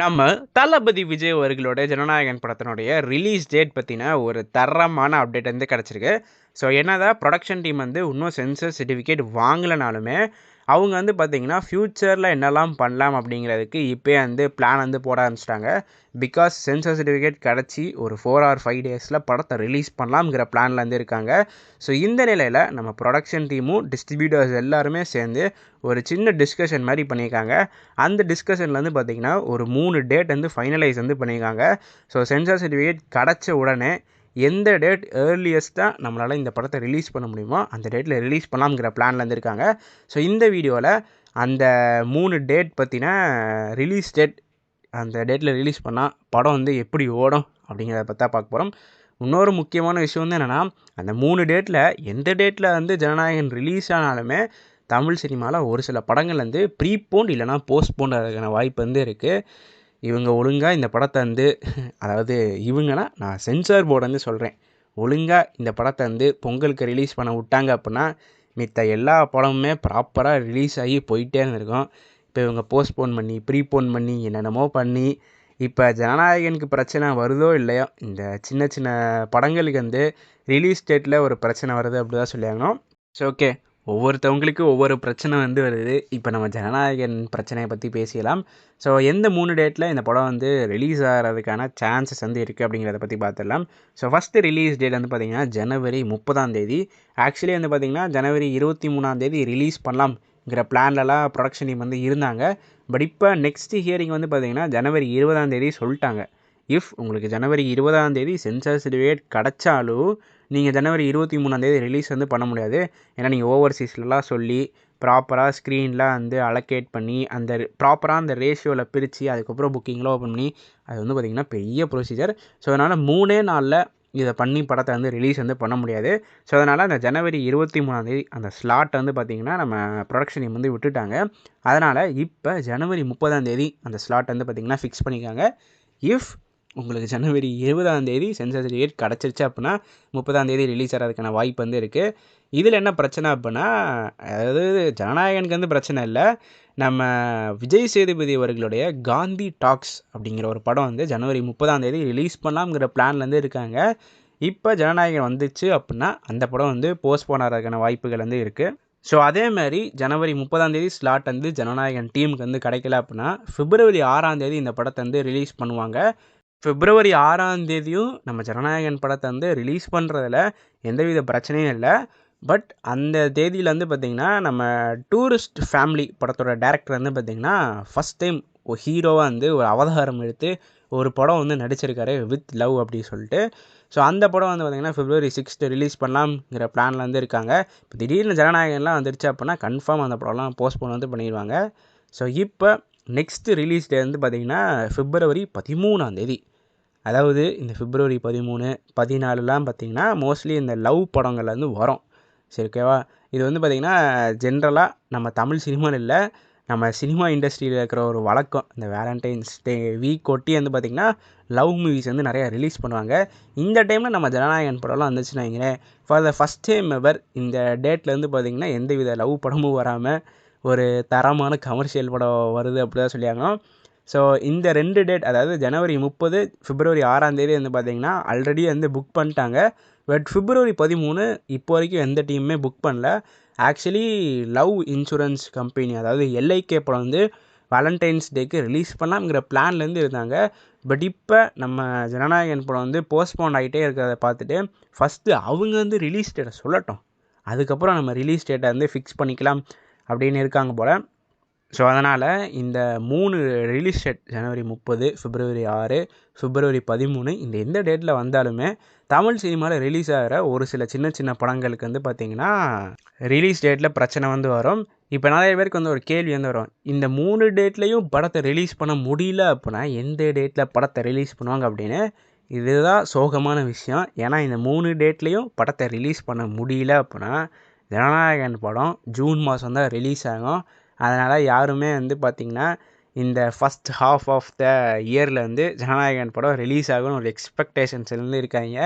நம்ம தளபதி விஜய் அவர்களோட ஜனநாயகன் படத்தினுடைய ரிலீஸ் டேட் பற்றின ஒரு தரமான அப்டேட் வந்து கிடச்சிருக்கு. ஸோ என்னதான் ப்ரொடக்ஷன் டீம் வந்து இன்னும் சென்சர் சர்டிஃபிகேட் வாங்கலைனாலுமே அவங்க வந்து பார்த்திங்கன்னா ஃப்யூச்சரில் என்னெல்லாம் பண்ணலாம் அப்படிங்கிறதுக்கு இப்போயே வந்து பிளான் வந்து போட ஆரம்பிச்சிட்டாங்க. பிகாஸ் சென்சர் சர்டிஃபிகேட் கிடச்சி ஒரு 4 or 5 டேஸில் படத்தை ரிலீஸ் பண்ணலாம்ங்கிற பிளானில் வந்து இருக்காங்க. ஸோ இந்த நிலையில் நம்ம ப்ரொடக்ஷன் டீமும் டிஸ்ட்ரிபியூட்டர்ஸ் எல்லாருமே சேர்ந்து ஒரு சின்ன டிஸ்கஷன் மாதிரி பண்ணியிருக்காங்க. அந்த டிஸ்கஷனில் வந்து பார்த்திங்கன்னா ஒரு 3 டேட் வந்து ஃபைனலைஸ் வந்து பண்ணியிருக்காங்க. ஸோ சென்சார் சர்டிஃபிகேட் கிடச்ச உடனே எந்த டேட் ஏர்லியஸ்ட்டாக நம்மளால் இந்த படத்தை ரிலீஸ் பண்ண முடியுமோ அந்த டேட்டில் ரிலீஸ் பண்ணலாம்ங்கிற பிளானில் இருந்திருக்காங்க. ஸோ இந்த வீடியோவில் அந்த 3 டேட் பற்றின ரிலீஸ் டேட், அந்த டேட்டில் ரிலீஸ் பண்ணால் படம் வந்து எப்படி ஓடும் அப்படிங்கிறத பற்றி பார்க்க போகிறோம். இன்னொரு முக்கியமான விஷயம் வந்து என்னென்னா, அந்த 3 டேட்டில் எந்த டேட்டில் வந்து ஜனநாயகன் ரிலீஸ் ஆனாலுமே தமிழ் சினிமாவில் ஒரு சில படங்கள் வந்து ப்ரீபோன் இல்லைனா போஸ்ட்போன் ஆகிறதுக்கான வாய்ப்பு வந்து இருக்குது. இவங்க ஒழுங்காக இந்த படத்தை வந்து அதாவது இவங்கன்னா நான் சென்சார் போர்டு வந்து சொல்கிறேன், ஒழுங்காக இந்த படத்தை வந்து பொங்கலுக்கு ரிலீஸ் பண்ண விட்டாங்க அப்படின்னா மித்த எல்லா படமுமே ப்ராப்பராக ரிலீஸ் ஆகி போயிட்டே இருந்திருக்கும். இப்போ இவங்க போஸ்ட்போன் பண்ணி ப்ரீபோன் பண்ணி என்னென்னமோ பண்ணி இப்போ ஜனநாயகனுக்கு பிரச்சனை வருதோ இல்லையோ இந்த சின்ன சின்ன படங்களுக்கு வந்து ரிலீஸ் டேட்டில் ஒரு பிரச்சனை வருது அப்படி தான் சொல்லியாகணும். ஸோ ஓகே, ஒவ்வொருத்தவங்களுக்கு ஒவ்வொரு பிரச்சனை வந்து வருது. இப்போ நம்ம ஜனநாயகன் பிரச்சனையை பற்றி பேசிடலாம். ஸோ எந்த 3 டேட்டில் இந்த படம் வந்து ரிலீஸ் ஆகிறதுக்கான சான்சஸ் வந்து இருக்குது அப்படிங்கிறத பற்றி பார்த்துடலாம். ஸோ ஃபஸ்ட்டு ரிலீஸ் டேட் வந்து பார்த்திங்கன்னா ஜனவரி 30 ஆக்சுவலி வந்து பார்த்திங்கன்னா ஜனவரி 23 ரிலீஸ் பண்ணலாம்ங்கிற பிளான்லலாம் ப்ரொடக்ஷன் டீம் வந்து இருந்தாங்க. பட் இப்போ நெக்ஸ்ட் ஹியரிங் வந்து பார்த்திங்கன்னா ஜனவரி 20 சொல்லிட்டாங்க. இஃப் உங்களுக்கு ஜனவரி 20 சென்சார் சர்டிஃபிகேட் கிடச்சாலும் நீங்கள் ஜனவரி 23 ரிலீஸ் வந்து பண்ண முடியாது. ஏன்னா நீங்கள் ஓவர்சீஸ்லலாம் சொல்லி ப்ராப்பராக ஸ்க்ரீனில் வந்து அலோகேட் பண்ணி அந்த ப்ராப்பராக அந்த ரேஷியோவில் பிரித்து அதுக்கப்புறம் புக்கிங்லாம் ஓப்பன் பண்ணி அது வந்து பார்த்திங்கன்னா பெரிய ப்ரொசீஜர். ஸோ அதனால் 3 நாளில் இதை பண்ணி படத்தை வந்து ரிலீஸ் வந்து பண்ண முடியாது. ஸோ அதனால் அந்த ஜனவரி 23 அந்த ஸ்லாட்டை வந்து பார்த்திங்கன்னா நம்ம ப்ரொடக்ஷன் டீம் வந்து விட்டுட்டாங்க. அதனால் இப்போ ஜனவரி 30 அந்த ஸ்லாட் வந்து பார்த்திங்கன்னா ஃபிக்ஸ் பண்ணிக்காங்க. இஃப் உங்களுக்கு ஜனவரி 20 சென்சார் சர்டிஃபிகேட் கிடச்சிருச்சு அப்படின்னா 30 ரிலீஸ் ஆகிறதுக்கான வாய்ப்பு வந்து இருக்குது. இதில் என்ன பிரச்சனை அப்படின்னா, அதாவது ஜனநாயகனுக்கு வந்து பிரச்சனை இல்லை, நம்ம விஜய் சேதுபதி அவர்களுடைய காந்தி டாக்ஸ் அப்படிங்கிற ஒரு படம் வந்து ஜனவரி 30 ரிலீஸ் பண்ணலாம்ங்கிற பிளான்லேருந்து இருக்காங்க. இப்போ ஜனநாயகன் வந்துச்சு அப்படின்னா அந்த படம் வந்து போஸ்ட்போன் ஆகிறதுக்கான வாய்ப்புகள் வந்து இருக்குது. ஸோ அதேமாதிரி ஜனவரி 30 ஸ்லாட் வந்து ஜனநாயகன் டீமுக்கு வந்து கிடைக்கல அப்படின்னா பிப்ரவரி 6 இந்த படத்தை வந்து ரிலீஸ் பண்ணுவாங்க. பிப்ரவரி 6 நம்ம ஜனநாயகன் படத்தை வந்து ரிலீஸ் பண்ணுறதுல எந்தவித பிரச்சனையும் இல்லை. பட் அந்த தேதியில் வந்து பார்த்திங்கன்னா நம்ம டூரிஸ்ட் ஃபேமிலி படத்தோட டேரக்டர் வந்து பார்த்திங்கன்னா ஃபஸ்ட் டைம் ஒரு ஹீரோவாக வந்து ஒரு அவதாரம் எடுத்து ஒரு படம் வந்து நடிச்சிருக்காரு வித் லவ் அப்படி சொல்லிட்டு. ஸோ அந்த படம் வந்து பார்த்திங்கன்னா பிப்ரவரி 6 ரிலீஸ் பண்ணலாம்ங்கிற பிளானில் வந்து இருக்காங்க. இப்போ திடீர்னு ஜனநாயகன்லாம் வந்துருச்சு அப்படின்னா கன்ஃபார்ம் அந்த படம்லாம் போஸ்ட்போன் வந்து பண்ணிடுவாங்க. ஸோ இப்போ நெக்ஸ்ட்டு ரிலீஸ் டே வந்து பார்த்திங்கன்னா பிப்ரவரி 13. அதாவது இந்த பிப்ரவரி 13, 14லாம் பார்த்திங்கன்னா மோஸ்ட்லி இந்த லவ் படங்கள் வந்து வரும். சரி ஓகேவா? இது வந்து பார்த்திங்கன்னா ஜென்ரலாக நம்ம தமிழ் சினிமாவில் இல்லை, நம்ம சினிமா இண்டஸ்ட்ரியில் இருக்கிற ஒரு வழக்கம். இந்த வேலண்டைன்ஸ் டே வீக் ஒட்டி வந்து பார்த்திங்கன்னா லவ் மூவிஸ் வந்து நிறையா ரிலீஸ் பண்ணுவாங்க. இந்த டைமில் நம்ம ஜனநாயகன் படம்லாம் வந்துச்சுன்னு வைங்களேன், for the first time ever இந்த டேட்டில் வந்து பார்த்திங்கன்னா எந்தவித லவ் படமும் வராமல் ஒரு தரமான கமர்ஷியல் படம் வருது அப்படி தான் சொல்லியாங்க. ஸோ இந்த 2 டேட், அதாவது ஜனவரி 30, பிப்ரவரி 6 வந்து பார்த்திங்கன்னா ஆல்ரெடி வந்து புக் பண்ணிட்டாங்க. பட் பிப்ரவரி 13 இப்போ வரைக்கும் எந்த டீமுமே புக் பண்ணல. ஆக்சுவலி லவ் இன்சூரன்ஸ் கம்பெனி, அதாவது எல்ஐகே படம் வந்து வேலண்டைன்ஸ் டேக்கு ரிலீஸ் பண்ணலாம்ங்கிற பிளான்லேருந்து இருந்தாங்க. பட் இப்போ நம்ம ஜனநாயகன் படம் வந்து போஸ்ட்போன் ஆகிட்டே இருக்கிறத பார்த்துட்டு ஃபஸ்ட்டு அவங்க வந்து ரிலீஸ் டேட்டை சொல்லட்டும், அதுக்கப்புறம் நம்ம ரிலீஸ் டேட்டை வந்து ஃபிக்ஸ் பண்ணிக்கலாம் அப்படின்னு இருக்காங்க போல். ஸோ அதனால் இந்த 3 ரிலீஸ் டேட் ஜனவரி 30, பிப்ரவரி 6, பிப்ரவரி 13 இந்த எந்த டேட்டில் வந்தாலுமே தமிழ் சினிமாவில் ரிலீஸ் ஆகிற ஒரு சில சின்ன சின்ன படங்களுக்கு வந்து பார்த்திங்கன்னா ரிலீஸ் டேட்டில் பிரச்சனை வந்து வரும். இப்போ நிறைய பேருக்கு வந்து ஒரு கேள்வி வந்து வரும், இந்த 3 டேட்லேயும் படத்தை ரிலீஸ் பண்ண முடியல அப்படின்னா எந்த டேட்டில் படத்தை ரிலீஸ் பண்ணுவாங்க அப்படின்னு. இதுதான் சோகமான விஷயம். ஏன்னா இந்த 3 டேட்லேயும் படத்தை ரிலீஸ் பண்ண முடியல அப்படின்னா ஜனநாயகன் படம் ஜூன் மாதம் தான் ரிலீஸ் ஆகும். அதனால் யாருமே வந்து பார்த்திங்கன்னா இந்த ஃபஸ்ட் ஹாஃப் ஆஃப் த இயரில் வந்து ஜனநாயகன் படம் ரிலீஸ் ஆகும்னு ஒரு எக்ஸ்பெக்டேஷன்ஸ்லேருந்து இருக்காங்க.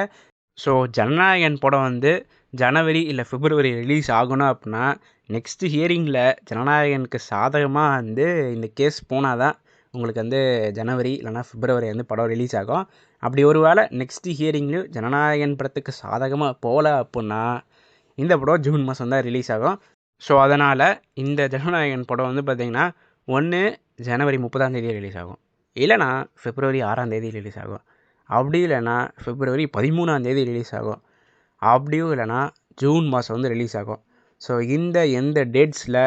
ஸோ ஜனநாயகன் படம் வந்து ஜனவரி இல்லை பிப்ரவரி ரிலீஸ் ஆகணும் அப்படின்னா நெக்ஸ்ட்டு ஹியரிங்கில் ஜனநாயகனுக்கு சாதகமாக வந்து இந்த கேஸ் போனால் தான் உங்களுக்கு வந்து ஜனவரி இல்லைனா பிப்ரவரி வந்து படம் ரிலீஸ் ஆகும். அப்படி ஒரு வேளை நெக்ஸ்ட்டு ஹியரிங்லேயும் ஜனநாயகன் படத்துக்கு சாதகமாக போகல அப்புடின்னா இந்த படம் ஜூன் மாதம் தான் ரிலீஸ் ஆகும். ஸோ அதனால் இந்த ஜனநாயகன் படம் வந்து பார்த்திங்கன்னா ஒன்று ஜனவரி 30 ரிலீஸ் ஆகும், இல்லைனா பிப்ரவரி 6 ரிலீஸ் ஆகும், அப்படி இல்லைனா பிப்ரவரி 13 ரிலீஸ் ஆகும், அப்படியும் இல்லைனா ஜூன் மாதம் வந்து ரிலீஸ் ஆகும். ஸோ இந்த எந்த டேட்ஸில்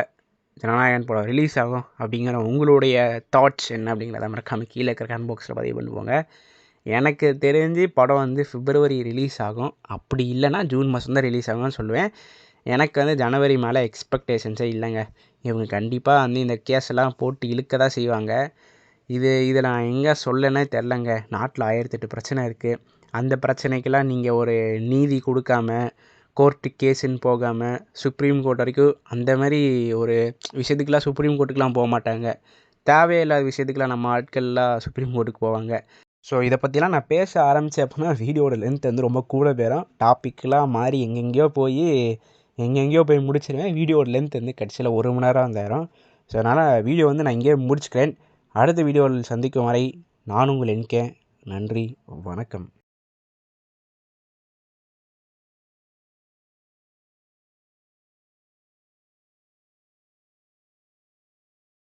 ஜனநாயகன் படம் ரிலீஸ் ஆகும் அப்படிங்கிற உங்களுடைய தாட்ஸ் என்ன அப்படிங்கிறத மறக்காமல் கீழே இருக்கிற கமெண்ட் பாக்ஸில் பதிவு பண்ணுவோங்க. எனக்கு தெரிஞ்சு படம் வந்து பிப்ரவரி ரிலீஸ் ஆகும், அப்படி இல்லைனா ஜூன் மாதம் தான் ரிலீஸ் ஆகும்னு சொல்லுவேன். எனக்கு வந்து ஜனவரி மேலே எக்ஸ்பெக்டேஷன்ஸே இல்லைங்க. இவங்க கண்டிப்பாக வந்து இந்த கேஸெல்லாம் போட்டு இழுக்க தான் செய்வாங்க. இதில் நான் எங்கே சொல்லனே தெரிலங்க. நாட்டில் 1008 பிரச்சனை இருக்குது. அந்த பிரச்சனைக்கெல்லாம் நீங்கள் ஒரு நீதி கொடுக்காம கோர்ட்டு கேஸுன்னு போகாமல் சுப்ரீம் கோர்ட் வரைக்கும் அந்த மாதிரி ஒரு விஷயத்துக்கெலாம் சுப்ரீம் கோர்ட்டுக்கெலாம் போக மாட்டாங்க. தேவையில்லாத விஷயத்துக்கெலாம் நம்ம ஆட்கள்லாம் சுப்ரீம் கோர்ட்டுக்கு போவாங்க. ஸோ இதை பற்றிலாம் நான் பேச ஆரம்பித்தேன் அப்படின்னா வீடியோட லென்த் வந்து ரொம்ப கூட போயிடும். டாப்பிக்கெலாம் மாறி எங்கெங்கேயோ போய் முடிச்சிருவேன். வீடியோட லென்த் வந்து கடைசியில் 1 மணி நேரம் வந்தாயிரும். ஸோ அதனால் வீடியோ வந்து நான் இங்கேயே முடிச்சுக்கிறேன். அடுத்த வீடியோவில் சந்திக்கும் வரை நான் உங்கள் NK. நன்றி, வணக்கம்.